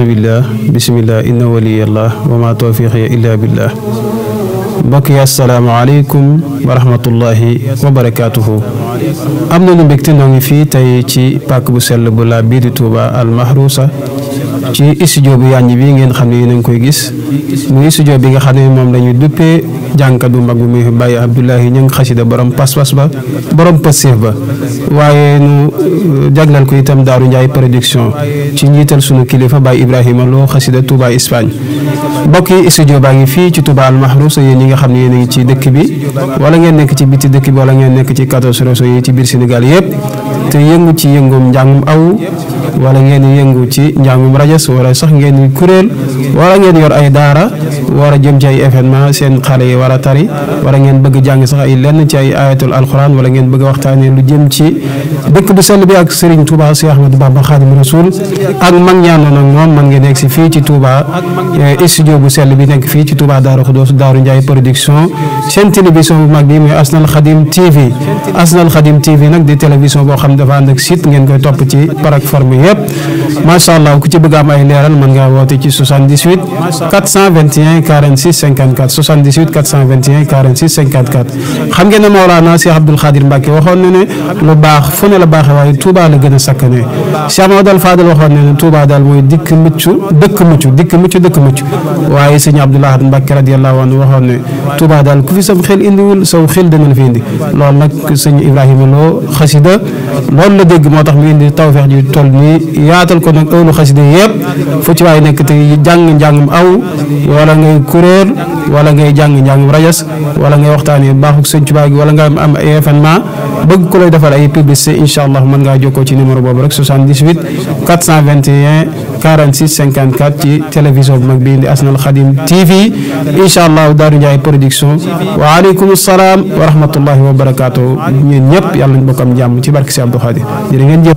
auzu billah bismillah inna waliyallah wa ma tawfiqi illa billah. mbokk yi asalaamaaleykum wa rahmatullahi wa barakaatuhu. am nañu mbégte noo ngi fii tey ci pàkk bu sell bu laa bii di Touba al Mahrousa ci studio bu yàññi bi ngeen xam ne yéen a ngi koy gis muy studio bi nga xam ne moom lañuy duppee jàngkat bu mag bu muy Baye Abdoulahi Niang xasida borom pas-pas ba borom pësséef ba waaye nu jagleel ko itam Daaru Njaay production ci njiital sunu kilifa Baye Ibrahima Lo xasida Touba Espagne. mbokk yi studio baa ngi fii ci Touba al Mahrousa yéen ñi nga xam ne yéen a ngi ci dëkk bi wala ngeen nekk ci biti dëkk bi wala ngeen nekk ci 14 régions yi ci biir Sénégal yëpp te yëngu ci yëngum njàngum aw wala ngeen yëngu ci njàngum rajas wala sax ngeen kuréel wala ngeen yor ay daara war a jëm ci ay événement seen xale yi war a tari wala ngeen bëgg jàng sax ay lenn ci ay ayatul alquran wala ngeen bëgg waxtaanee lu jëm ci dëkk bu sell bi ak Serigne Touba Cheikh Ahmadou Bamba Khadim Rasoul ak mag ñaanoon ak moom man ngeen nekk si fii ci Touba studio bu sell bi nekk fii ci Touba Darou Khoudoss Daaru Njaay production seen télévision bu mag bi muy Asnal Khadim TV. Asnal Khadim TV nag di télévision boo xam dafa ànd ak site ngeen koy topp ci plateforme yëpp macha allah ku ci bëgg am ay leeral mën ngaa woote ci 78 421 46 54 78 421 46 54. xam ngeen ne Mawlana Cheikh Abdoul Khadir Mbacke waxoon na ne lu baax fu ne la baaxee waaye Touba la gën a sakkane. Cheikh Mamadou Fadal waxoon na ne Touba daal mooy dikk mucc dëkk mucc waaye sëñ Abdoul Ahad Mbacke radiyallahu anhu waxoon ne Touba daal ku fi sam xel indiwul saw xel dana la fi indi loolu nag sëñ Ibrahima Lo xasida loolu la dégg moo tax mu indi tawfeex ji toll nii yaatal ko nag ëwlu xasida yëpp fu ci waay nekk te njàngum aw wala ngay kuréel wala ngay njàngum rajas wala ngay waxtaanee baaxuk sëñ Tuubaa gi wala nga am ay événement bëgg ko lay defal ay publicité incha allah mën ngaa jokkoo ci numéro boobu rek 78 421 46 54 ci télévision bu mag bii di Asnal Khadim TV incha allah Daaru Njaay production. wa aleykum salaam wa rahmatullahi wa barakaatu. ñun ñëpp yàlla nañ bokk am jàmm ci barke si Abdou Khadir jërë ngeen jëf.